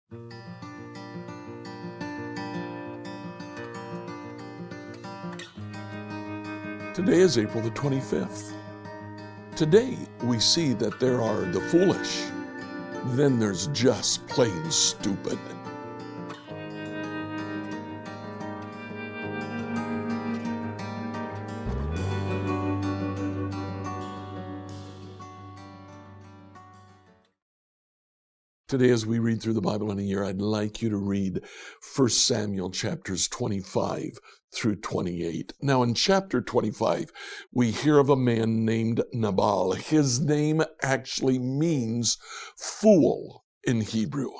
Today is April the 25th. Today we see that there are the foolish, then there's just plain stupid. Today, as we read through the Bible in a year, I'd like you to read 1 Samuel chapters 25 through 28. Now, in chapter 25, we hear of a man named Nabal. His name actually means fool in Hebrew.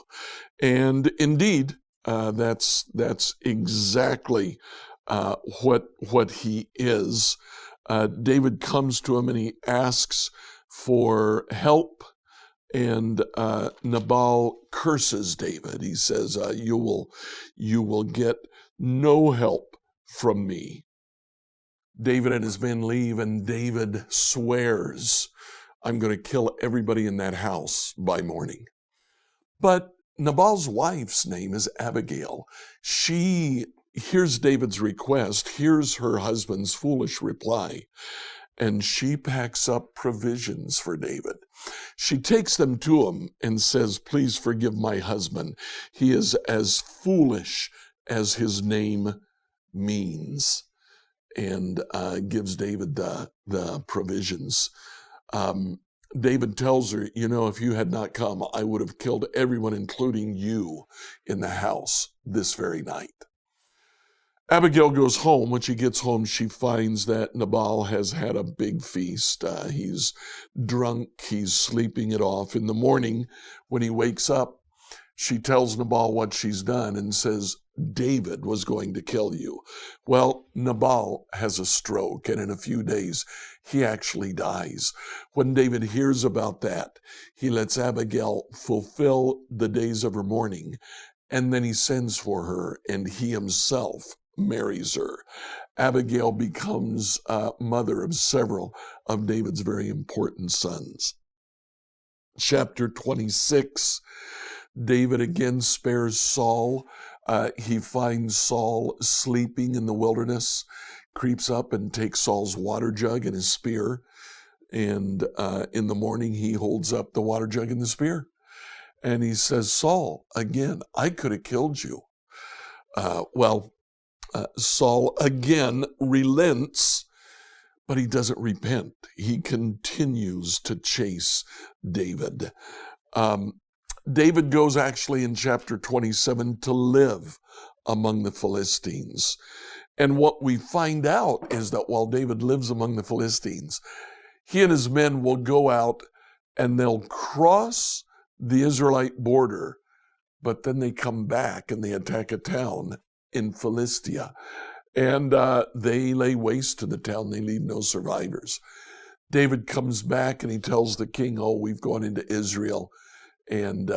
And indeed, that's exactly what he is. David comes to him and he asks for help. And Nabal curses David. He says, you will get no help from me. David and his men leave, and David swears, I'm going to kill everybody in that house by morning. But Nabal's wife's name is Abigail. She hears David's request, hears her husband's foolish reply, and she packs up provisions for David. She takes them to him and says, please forgive my husband. He is as foolish as his name means, and gives David the provisions. David tells her, if you had not come, I would have killed everyone, including you, in the house this very night. Abigail goes home. When she gets home, she finds that Nabal has had a big feast. He's drunk. He's sleeping it off. In the morning, when he wakes up, she tells Nabal what she's done and says, David was going to kill you. Well, Nabal has a stroke, and in a few days, he actually dies. When David hears about that, he lets Abigail fulfill the days of her mourning, and then he sends for her, and he himself marries her. Abigail becomes mother of several of David's very important sons. Chapter 26, David again spares Saul. He finds Saul sleeping in the wilderness, creeps up and takes Saul's water jug and his spear. And in the morning, he holds up the water jug and the spear. And he says, Saul, again, I could have killed you. Saul again relents, but he doesn't repent. He continues to chase David. David goes actually in chapter 27 to live among the Philistines. And what we find out is that while David lives among the Philistines, he and his men will go out and they'll cross the Israelite border, but then they come back and they attack a town in Philistia, and they lay waste to the town. They leave no survivors. David comes back and he tells the king, we've gone into Israel and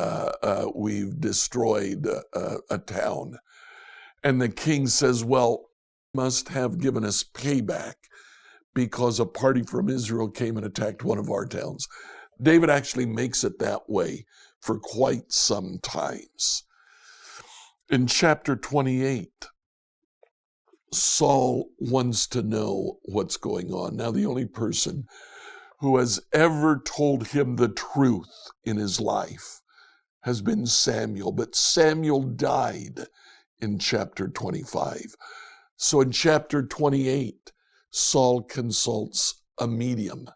we've destroyed a town. And the king says, well, must have given us payback because a party from Israel came and attacked one of our towns. David actually makes it that way for quite some times. In chapter 28, Saul wants to know what's going on. Now, the only person who has ever told him the truth in his life has been Samuel, but Samuel died in chapter 25. So in chapter 28, Saul consults a medium,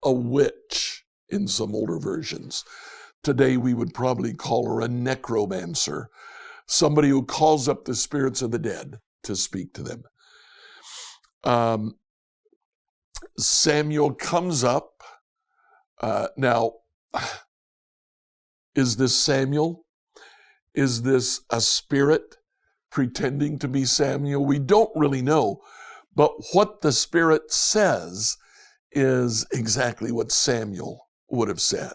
a witch in some older versions. Today, we would probably call her a necromancer, somebody who calls up the spirits of the dead to speak to them. Samuel comes up. Now, is this Samuel? Is this a spirit pretending to be Samuel? We don't really know, but what the spirit says is exactly what Samuel would have said.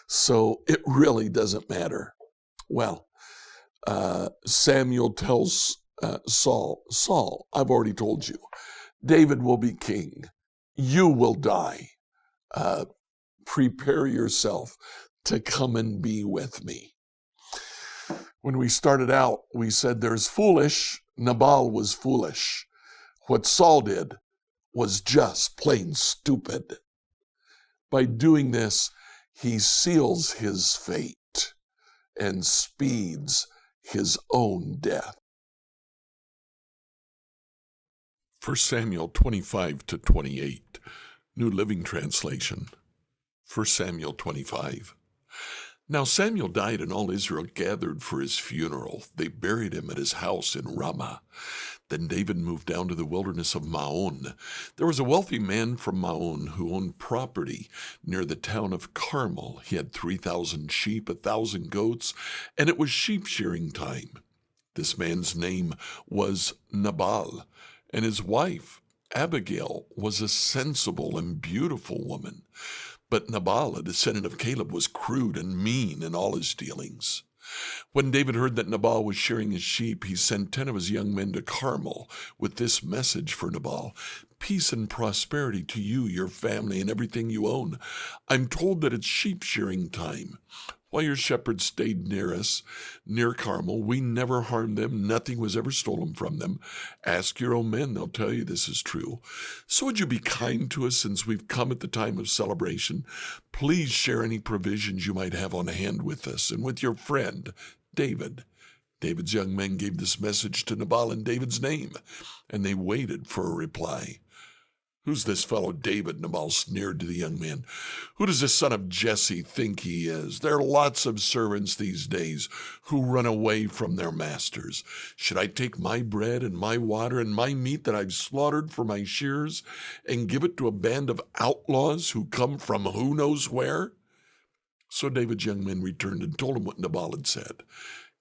So it really doesn't matter. Well, Samuel tells Saul, I've already told you, David will be king. You will die. Prepare yourself to come and be with me. When we started out, we said there's foolish. Nabal was foolish. What Saul did was just plain stupid. By doing this, he seals his fate and speeds his own death. 1 Samuel 25-28, New Living Translation. 1 Samuel 25. Now Samuel died, and all Israel gathered for his funeral. They buried him at his house in Ramah. Then David moved down to the wilderness of Maon. There was a wealthy man from Maon who owned property near the town of Carmel. He had 3,000 sheep, 1,000 goats, and it was sheep shearing time. This man's name was Nabal, and his wife, Abigail, was a sensible and beautiful woman. But Nabal, a descendant of Caleb, was crude and mean in all his dealings. When David heard that Nabal was shearing his sheep, he sent 10 of his young men to Carmel with this message for Nabal: "Peace and prosperity to you, your family, and everything you own. I'm told that it's sheep shearing time. While your shepherds stayed near us, near Carmel, we never harmed them. Nothing was ever stolen from them. Ask your own men, they'll tell you this is true. So would you be kind to us since we've come at the time of celebration? Please share any provisions you might have on hand with us and with your friend, David." David's young men gave this message to Nabal in David's name, and they waited for a reply. "Who's this fellow David?" Nabal sneered to the young man. "Who does this son of Jesse think he is? There are lots of servants these days who run away from their masters. Should I take my bread and my water and my meat that I've slaughtered for my shears and give it to a band of outlaws who come from who knows where?" So David's young men returned and told him what Nabal had said.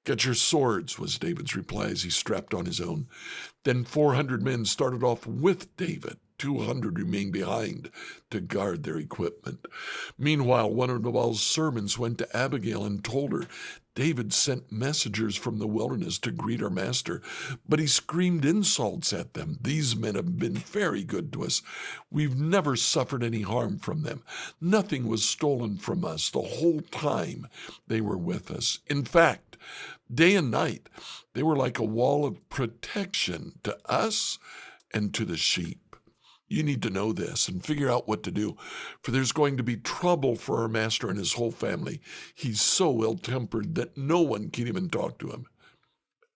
"Get your swords," was David's reply as he strapped on his own. Then 400 men started off with David. 200 remained behind to guard their equipment. Meanwhile, one of Nabal's servants went to Abigail and told her, "David sent messengers from the wilderness to greet our master, but he screamed insults at them. These men have been very good to us. We've never suffered any harm from them. Nothing was stolen from us the whole time they were with us. In fact, day and night, they were like a wall of protection to us and to the sheep. You need to know this and figure out what to do, for there's going to be trouble for our master and his whole family. He's so ill-tempered that no one can even talk to him."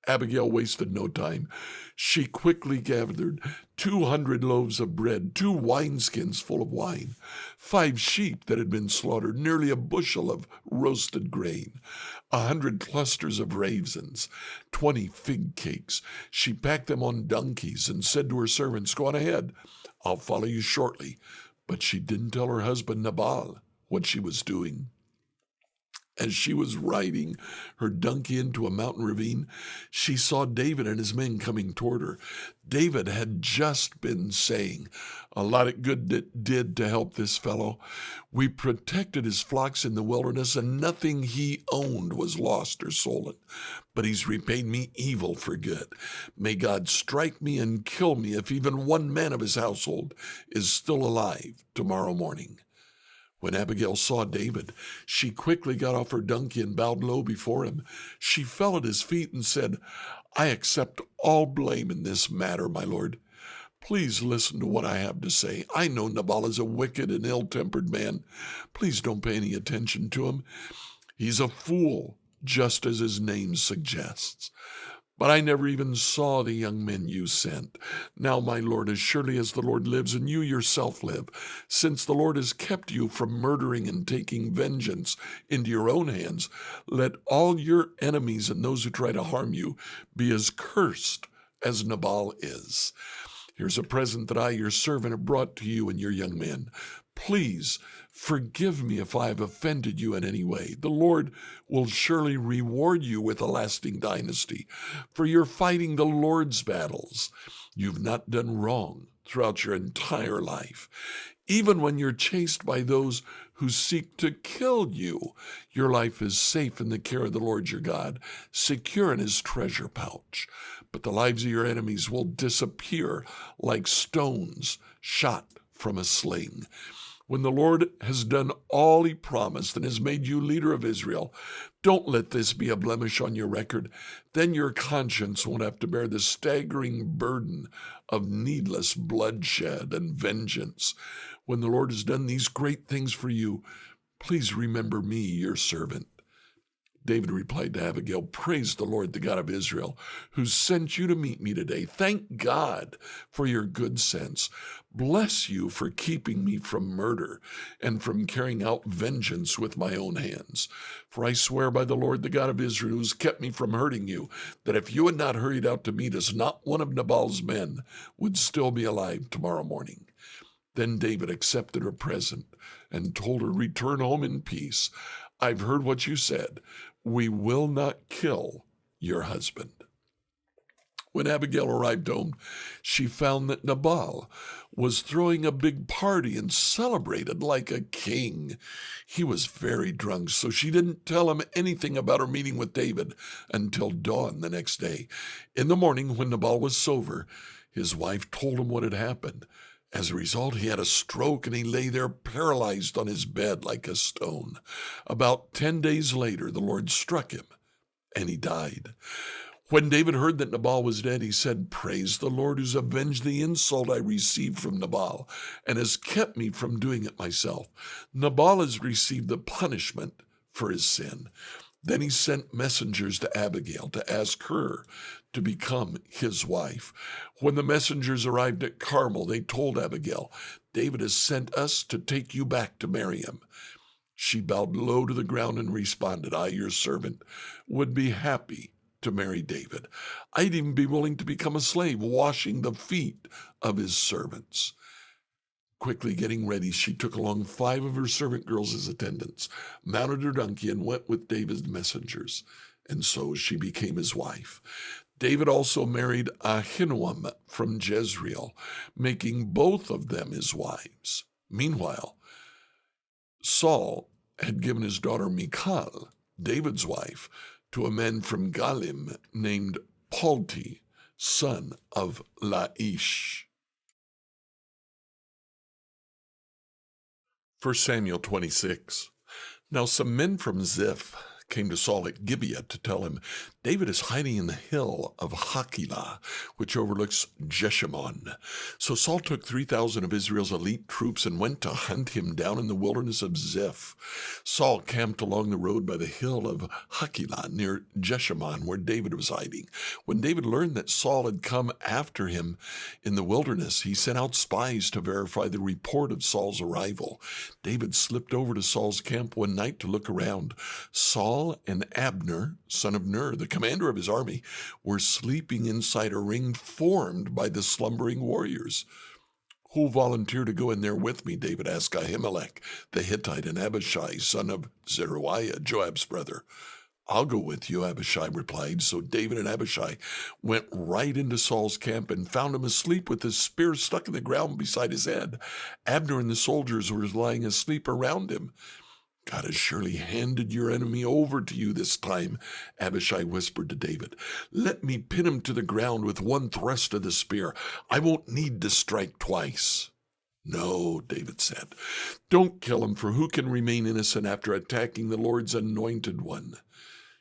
Abigail wasted no time. She quickly gathered 200 loaves of bread, 2 wineskins full of wine, 5 sheep that had been slaughtered, nearly a bushel of roasted grain, 100 clusters of raisins, 20 fig cakes. She packed them on donkeys and said to her servants, "Go on ahead. I'll follow you shortly." But she didn't tell her husband Nabal what she was doing. As she was riding her donkey into a mountain ravine, she saw David and his men coming toward her. David had just been saying, "A lot of good it did to help this fellow. We protected his flocks in the wilderness, and nothing he owned was lost or stolen. But he's repaid me evil for good. May God strike me and kill me if even one man of his household is still alive tomorrow morning." When Abigail saw David, she quickly got off her donkey and bowed low before him. She fell at his feet and said, "I accept all blame in this matter, my lord. Please listen to what I have to say. I know Nabal is a wicked and ill-tempered man. Please don't pay any attention to him. He's a fool, just as his name suggests. But I never even saw the young men you sent. Now, my lord, as surely as the Lord lives and you yourself live, since the Lord has kept you from murdering and taking vengeance into your own hands, let all your enemies and those who try to harm you be as cursed as Nabal is. Here's a present that I, your servant, have brought to you and your young men. Please forgive me if I have offended you in any way. The Lord will surely reward you with a lasting dynasty, for you're fighting the Lord's battles. You've not done wrong throughout your entire life. Even when you're chased by those who seek to kill you, your life is safe in the care of the Lord your God, secure in his treasure pouch. But the lives of your enemies will disappear like stones shot from a sling. When the Lord has done all he promised and has made you leader of Israel, don't let this be a blemish on your record. Then your conscience won't have to bear the staggering burden of needless bloodshed and vengeance. When the Lord has done these great things for you, please remember me, your servant. David replied to Abigail, "Praise the Lord, the God of Israel, who sent you to meet me today. Thank God for your good sense. Bless you for keeping me from murder and from carrying out vengeance with my own hands. For I swear by the Lord, the God of Israel, who has kept me from hurting you, that if you had not hurried out to meet us, not one of Nabal's men would still be alive tomorrow morning." Then David accepted her present and told her, "Return home in peace. I've heard what you said. We will not kill your husband." When Abigail arrived home, she found that Nabal was throwing a big party and celebrated like a king. He was very drunk, so she didn't tell him anything about her meeting with David until dawn the next day. In the morning, when Nabal was sober, his wife told him what had happened. As a result, he had a stroke and he lay there paralyzed on his bed like a stone. About 10 days later, the Lord struck him and he died. When David heard that Nabal was dead, he said, "Praise the Lord, who's avenged the insult I received from Nabal and has kept me from doing it myself. Nabal has received the punishment for his sin." Then he sent messengers to Abigail to ask her to become his wife. When the messengers arrived at Carmel, they told Abigail, "David has sent us to take you back to marry him." She bowed low to the ground and responded, "I, your servant, would be happy to marry David. I'd even be willing to become a slave, washing the feet of his servants." Quickly getting ready, she took along 5 of her servant girls as attendants, mounted her donkey, and went with David's messengers. And so she became his wife. David also married Ahinoam from Jezreel, making both of them his wives. Meanwhile, Saul had given his daughter Michal, David's wife, to a man from Galim named Palti, son of Laish. 1 Samuel 26. Now some men from Ziph came to Saul at Gibeah to tell him, "David is hiding in the hill of Hachilah, which overlooks Jeshimon." So Saul took 3,000 of Israel's elite troops and went to hunt him down in the wilderness of Ziph. Saul camped along the road by the hill of Hachilah near Jeshimon, where David was hiding. When David learned that Saul had come after him in the wilderness, he sent out spies to verify the report of Saul's arrival. David slipped over to Saul's camp one night to look around. Saul and Abner, son of Ner, the commander of his army, were sleeping inside a ring formed by the slumbering warriors. "Who'll volunteer to go in there with me?" David asked Ahimelech, the Hittite, and Abishai, son of Zeruiah, Joab's brother. "I'll go with you," Abishai replied. So David and Abishai went right into Saul's camp and found him asleep with his spear stuck in the ground beside his head. Abner and the soldiers were lying asleep around him. "God has surely handed your enemy over to you this time," Abishai whispered to David. "Let me pin him to the ground with one thrust of the spear. I won't need to strike twice." "No," David said. "Don't kill him, for who can remain innocent after attacking the Lord's anointed one?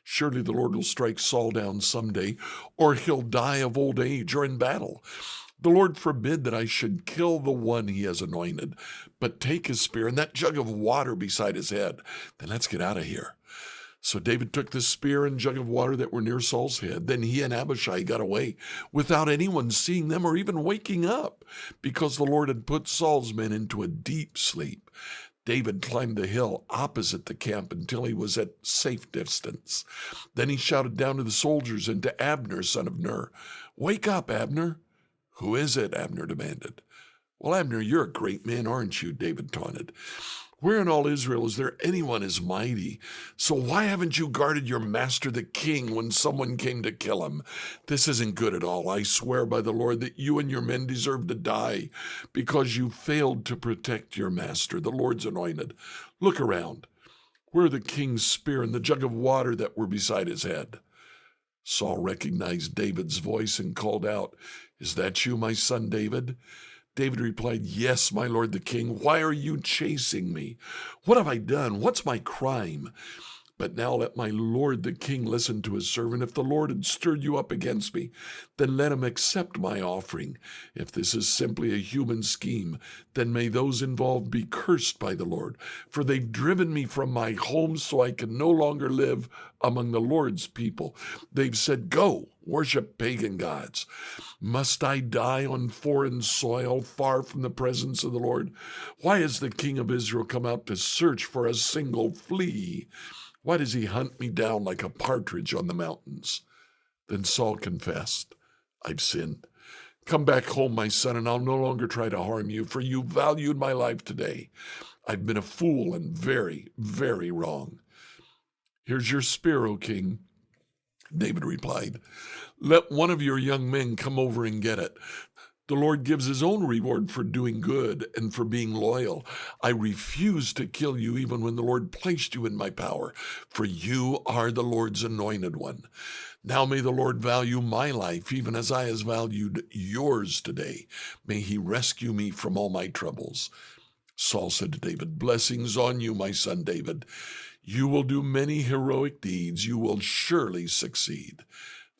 Surely the Lord will strike Saul down someday, or he'll die of old age or in battle. The Lord forbid that I should kill the one he has anointed, but take his spear and that jug of water beside his head. Then let's get out of here." So David took the spear and jug of water that were near Saul's head. Then he and Abishai got away without anyone seeing them or even waking up, because the Lord had put Saul's men into a deep sleep. David climbed the hill opposite the camp until he was at safe distance. Then he shouted down to the soldiers and to Abner, son of Ner, "Wake up, Abner." "Who is it?" Abner demanded. "Well, Abner, you're a great man, aren't you?" David taunted. "Where in all Israel is there anyone as mighty? So why haven't you guarded your master the king when someone came to kill him? This isn't good at all. I swear by the Lord that you and your men deserve to die because you failed to protect your master, the Lord's anointed. Look around. Where are the king's spear and the jug of water that were beside his head?" Saul recognized David's voice and called out, "Is that you, my son David?" David replied, "Yes, my lord the king. Why are you chasing me? What have I done? What's my crime? But now let my lord the king listen to his servant. If the Lord had stirred you up against me, then let him accept my offering. If this is simply a human scheme, then may those involved be cursed by the Lord, for they've driven me from my home so I can no longer live among the Lord's people. They've said, 'Go, worship pagan gods.' Must I die on foreign soil, far from the presence of the Lord? Why has the king of Israel come out to search for a single flea? Why does he hunt me down like a partridge on the mountains?" Then Saul confessed, "I've sinned. Come back home, my son, and I'll no longer try to harm you, for you valued my life today. I've been a fool and very, very wrong." "Here's your spear, O king," David replied. "Let one of your young men come over and get it. The Lord gives his own reward for doing good and for being loyal. I refuse to kill you even when the Lord placed you in my power, for you are the Lord's anointed one. Now may the Lord value my life even as I has valued yours today. May he rescue me from all my troubles." Saul said to David, "Blessings on you, my son David. You will do many heroic deeds. You will surely succeed."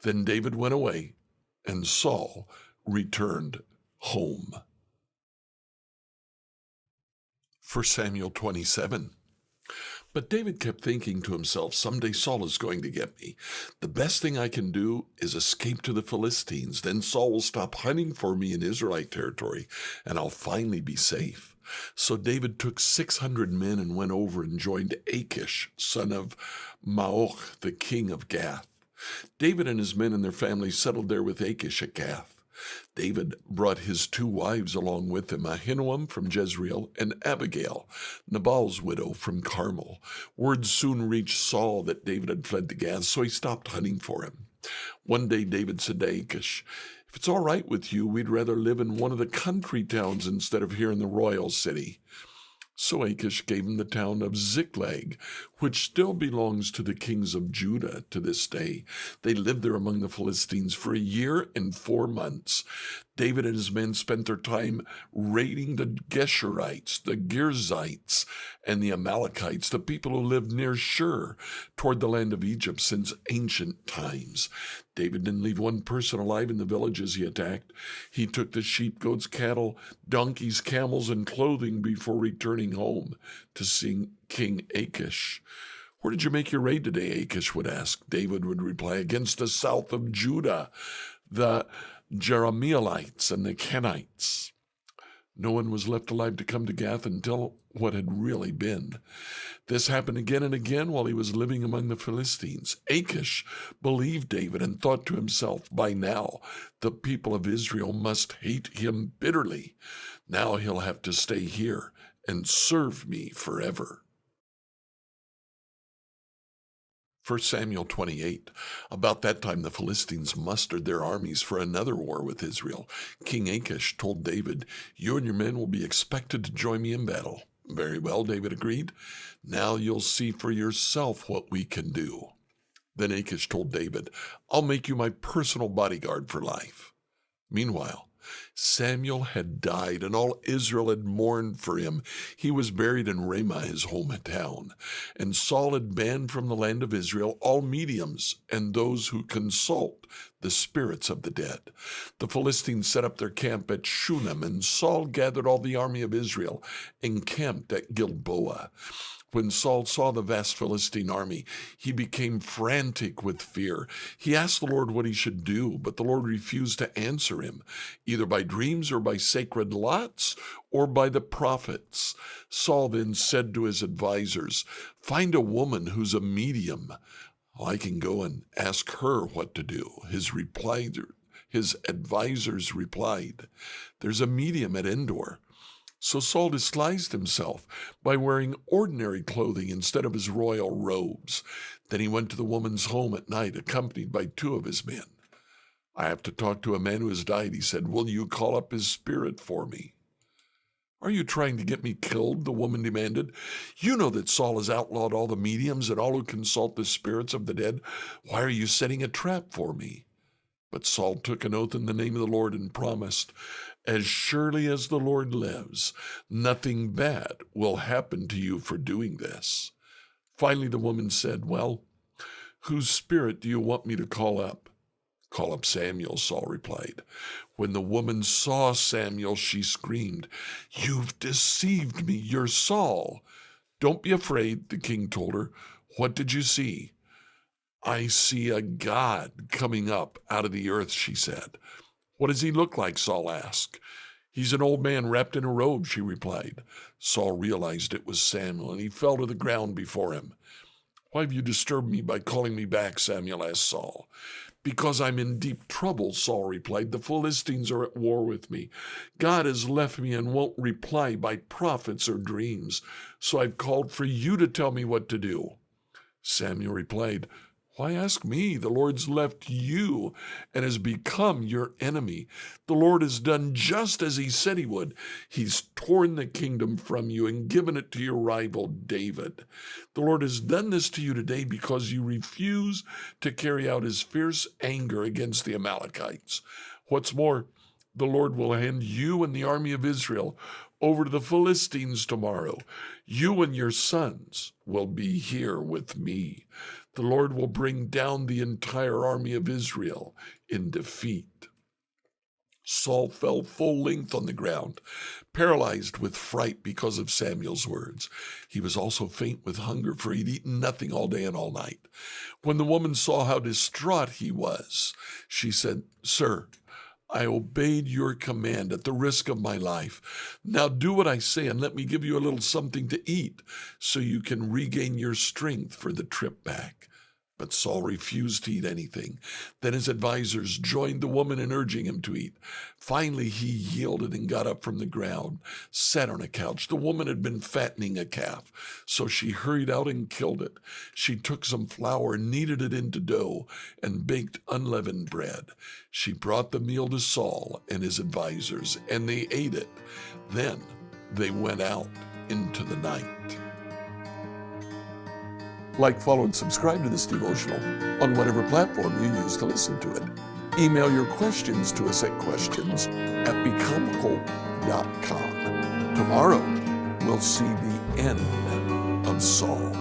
Then David went away, and Saul returned home. 1 Samuel 27. But David kept thinking to himself, "Someday Saul is going to get me. The best thing I can do is escape to the Philistines. Then Saul will stop hunting for me in Israelite territory, and I'll finally be safe." So David took 600 men and went over and joined Achish, son of Maoch, the king of Gath. David and his men and their families settled there with Achish at Gath. David brought his 2 wives along with him, Ahinoam from Jezreel and Abigail, Nabal's widow, from Carmel. Word soon reached Saul that David had fled to Gath, so he stopped hunting for him. One day David said to Achish, "If it's all right with you, we'd rather live in one of the country towns instead of here in the royal city." So Achish gave him the town of Ziklag, which still belongs to the kings of Judah to this day. They lived there among the Philistines for 1 year and 4 months. David and his men spent their time raiding the Geshurites, the Girzites, and the Amalekites, the people who lived near Shur, toward the land of Egypt since ancient times. David didn't leave one person alive in the villages he attacked. He took the sheep, goats, cattle, donkeys, camels, and clothing before returning home to see King Achish. "Where did you make your raid today?" Achish would ask. David would reply, "Against the south of Judah, the Jerahmeelites and the Kenites." No one was left alive to come to Gath and tell what had really been. This happened again and again while he was living among the Philistines. Achish believed David and thought to himself, "By now, the people of Israel must hate him bitterly. Now he'll have to stay here and serve me forever." 1 Samuel 28. About that time the Philistines mustered their armies for another war with Israel. King Achish told David, "You and your men will be expected to join me in battle." "Very well," David agreed. "Now you'll see for yourself what we can do." Then Achish told David, "I'll make you my personal bodyguard for life." Meanwhile, Samuel had died, and all Israel had mourned for him. He was buried in Ramah, his hometown. And Saul had banned from the land of Israel all mediums and those who consult the spirits of the dead. The Philistines set up their camp at Shunem, and Saul gathered all the army of Israel and camped at Gilboa. When Saul saw the vast Philistine army, he became frantic with fear. He asked the Lord what he should do, but the Lord refused to answer him, either by dreams or by sacred lots or by the prophets. Saul then said to his advisors, "Find a woman who's a medium. I can go and ask her what to do." His advisors replied, "There's a medium at Endor." So Saul disguised himself by wearing ordinary clothing instead of his royal robes. Then he went to the woman's home at night, accompanied by 2 of his men. "I have to talk to a man who has died," he said. "Will you call up his spirit for me?" "Are you trying to get me killed?" the woman demanded. "You know that Saul has outlawed all the mediums and all who consult the spirits of the dead. Why are you setting a trap for me?" But Saul took an oath in the name of the Lord and promised, As surely as the Lord lives, nothing bad will happen to you for doing this." Finally, the woman said, "Well, whose spirit do you want me to call up?" "Call up Samuel," Saul replied. When the woman saw Samuel, she screamed, "You've deceived me. You're Saul." "Don't be afraid," the king told her. "What did you see?" "I see a God coming up out of the earth," she said. "What does he look like?" Saul asked. "He's an old man wrapped in a robe," she replied. Saul realized it was Samuel, and he fell to the ground before him. "Why have you disturbed me by calling me back?" Samuel asked Saul. "Because I'm in deep trouble," Saul replied. "The Philistines are at war with me. God has left me and won't reply by prophets or dreams. So I've called for you to tell me what to do." Samuel replied, "Why ask me? The Lord's left you and has become your enemy. The Lord has done just as he said he would. He's torn the kingdom from you and given it to your rival David. The Lord has done this to you today because you refuse to carry out his fierce anger against the Amalekites. What's more, the Lord will hand you and the army of Israel over to the Philistines tomorrow. You and your sons will be here with me. The Lord will bring down the entire army of Israel in defeat." Saul fell full length on the ground, paralyzed with fright because of Samuel's words. He was also faint with hunger, for he'd eaten nothing all day and all night. When the woman saw how distraught he was, she said, "Sir, I obeyed your command at the risk of my life. Now do what I say and let me give you a little something to eat so you can regain your strength for the trip back." But Saul refused to eat anything. Then his advisors joined the woman in urging him to eat. Finally, he yielded and got up from the ground, sat on a couch. The woman had been fattening a calf, so she hurried out and killed it. She took some flour, kneaded it into dough, and baked unleavened bread. She brought the meal to Saul and his advisors, and they ate it. Then they went out into the night. Like, follow, and subscribe to this devotional on whatever platform you use to listen to it. Email your questions to us at questions@becomehope.com. Tomorrow, we'll see the end of Saul.